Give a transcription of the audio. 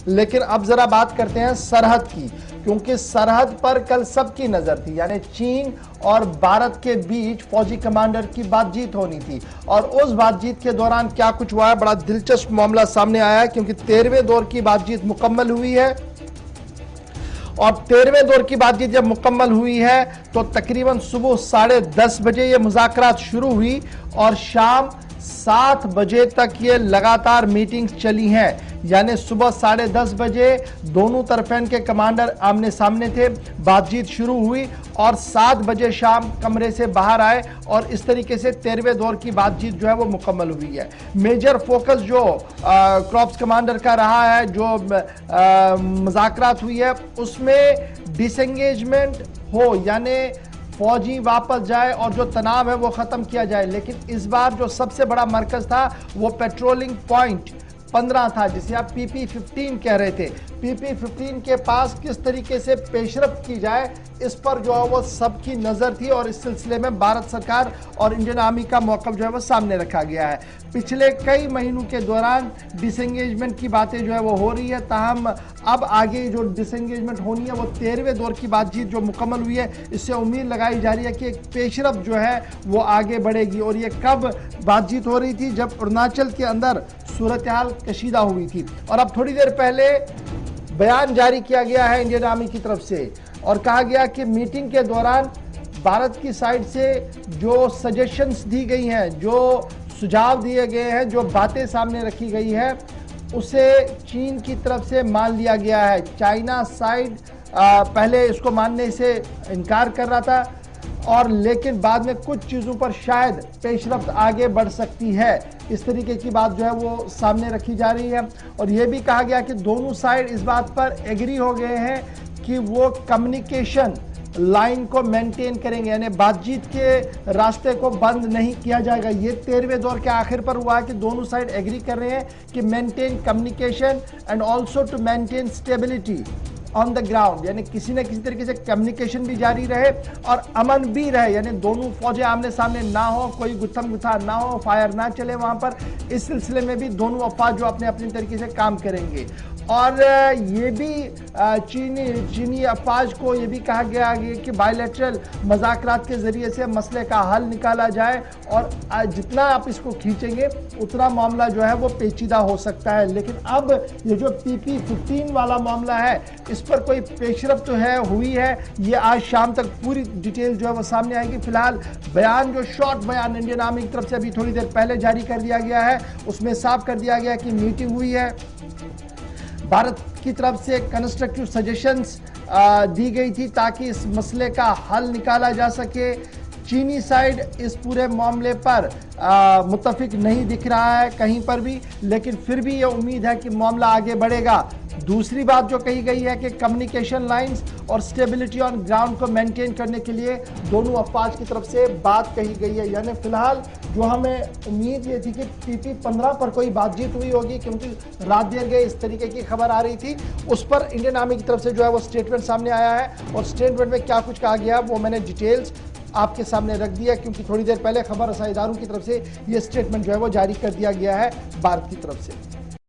लेकिन अब जरा बात करते हैं सरहद की, क्योंकि सरहद पर कल सबकी नजर थी, यानी चीन और भारत के बीच फौजी कमांडर की बातचीत होनी थी। और उस बातचीत के दौरान क्या कुछ हुआ है, बड़ा दिलचस्प मामला सामने आया है, क्योंकि 13वें दौर की बातचीत मुकम्मल हुई है। और 13वें दौर की बातचीत जब मुकम्मल हुई है तो तकरीबन सुबह 10:30 बजे ये मुज़ाकरात शुरू हुई और शाम 7 बजे तक ये लगातार मीटिंग्स चली हैं। यानी सुबह 10:30 बजे दोनों तरफेन के कमांडर आमने सामने थे, बातचीत शुरू हुई और 7 बजे शाम कमरे से बाहर आए और इस तरीके से 13वें दौर की बातचीत जो है वो मुकम्मल हुई है। मेजर फोकस जो क्रॉप्स कमांडर का रहा है, जो मुज़ाकरात हुई है, उसमें डिसएंगेजमेंट हो, यानी फौजी वापस जाए और जो तनाव है वो खत्म किया जाए। लेकिन इस बार जो सबसे बड़ा मरकज था वो पेट्रोलिंग पॉइंट 15 था, जिसे आप PP-15 कह रहे थे। PP-15 के पास किस तरीके से पेशरफ्त की जाए, इस पर जो है वो सबकी नजर थी और इस सिलसिले में भारत सरकार और इंडियन आर्मी का मौक़िफ़ जो है वो सामने रखा गया है। पिछले कई महीनों के दौरान डिसएंगेजमेंट की बातें जो है वो हो रही है, ताहम अब आगे जो डिसएंगेजमेंट होनी है वो 13वें दौर की बातचीत जो मुकम्मल हुई है, इससे उम्मीद लगाई जा रही है कि एक पेशरफ्त जो है वो आगे बढ़ेगी। और ये कब बातचीत हो रही थी, जब अरुणाचल के अंदर सूरत हाल कशीदा हुई थी। और अब थोड़ी देर पहले बयान जारी किया गया है इंडियन आर्मी की तरफ से और कहा गया कि मीटिंग के दौरान भारत की साइड से जो सजेशंस दी गई हैं, जो सुझाव दिए गए हैं, जो बातें सामने रखी गई है, उसे चीन की तरफ से मान लिया गया है। चाइना साइड पहले इसको मानने से इनकार कर रहा था और लेकिन बाद में कुछ चीज़ों पर शायद पेशरफ्त आगे बढ़ सकती है, इस तरीके की बात जो है वो सामने रखी जा रही है। और यह भी कहा गया कि दोनों साइड इस बात पर एग्री हो गए हैं कि वो कम्युनिकेशन लाइन को मेंटेन करेंगे, यानी बातचीत के रास्ते को बंद नहीं किया जाएगा। ये 13वें दौर के आखिर पर हुआ है कि दोनों साइड एग्री कर रहे हैं कि maintain communication and also to maintain stability on the ground, यानी किसी न किसी तरीके से कम्युनिकेशन भी जारी रहे और अमन भी रहे, यानी दोनों फौजें आमने सामने ना हो, कोई गुत्थम गुत्था ना हो, फायर ना चले वहां पर। इस सिलसिले में भी दोनों अफवाज जो अपने अपने तरीके से काम करेंगे। और ये भी चीनी अफवाज को ये भी कहा गया है कि बायलैटरल मुज़ाकरात के ज़रिए से मसले का हल निकाला जाए और जितना आप इसको खींचेंगे उतना मामला जो है वो पेचीदा हो सकता है। लेकिन अब ये जो PP-15 वाला मामला है, इस पर कोई पेशरफ्त तो है हुई है, ये आज शाम तक पूरी डिटेल जो है वो सामने आएगी। फिलहाल बयान, जो शॉर्ट बयान इंडियन आर्मी की तरफ से अभी थोड़ी देर पहले जारी कर दिया गया है, उसमें साफ कर दिया गया कि मीटिंग हुई है, भारत की तरफ से कंस्ट्रक्टिव सजेशंस दी गई थी ताकि इस मसले का हल निकाला जा सके। चीनी साइड इस पूरे मामले पर मुत्तफिक नहीं दिख रहा है कहीं पर भी, लेकिन फिर भी ये उम्मीद है कि मामला आगे बढ़ेगा। दूसरी बात जो कही गई है कि कम्युनिकेशन लाइंस और स्टेबिलिटी ऑन ग्राउंड को मेंटेन करने के लिए दोनों अफवाज की तरफ से बात कही गई है। यानी फिलहाल जो हमें उम्मीद ये थी कि PP-15 पर कोई बातचीत हुई होगी, क्योंकि रात देर गए इस तरीके की खबर आ रही थी, उस पर इंडियन आर्मी की तरफ से जो है वो स्टेटमेंट सामने आया है। और स्टेटमेंट में क्या कुछ कहा गया वो मैंने डिटेल्स आपके सामने रख दिया, क्योंकि थोड़ी देर पहले खबर रसाई इदारों की तरफ से ये स्टेटमेंट जो है वो जारी कर दिया गया है भारत की तरफ से।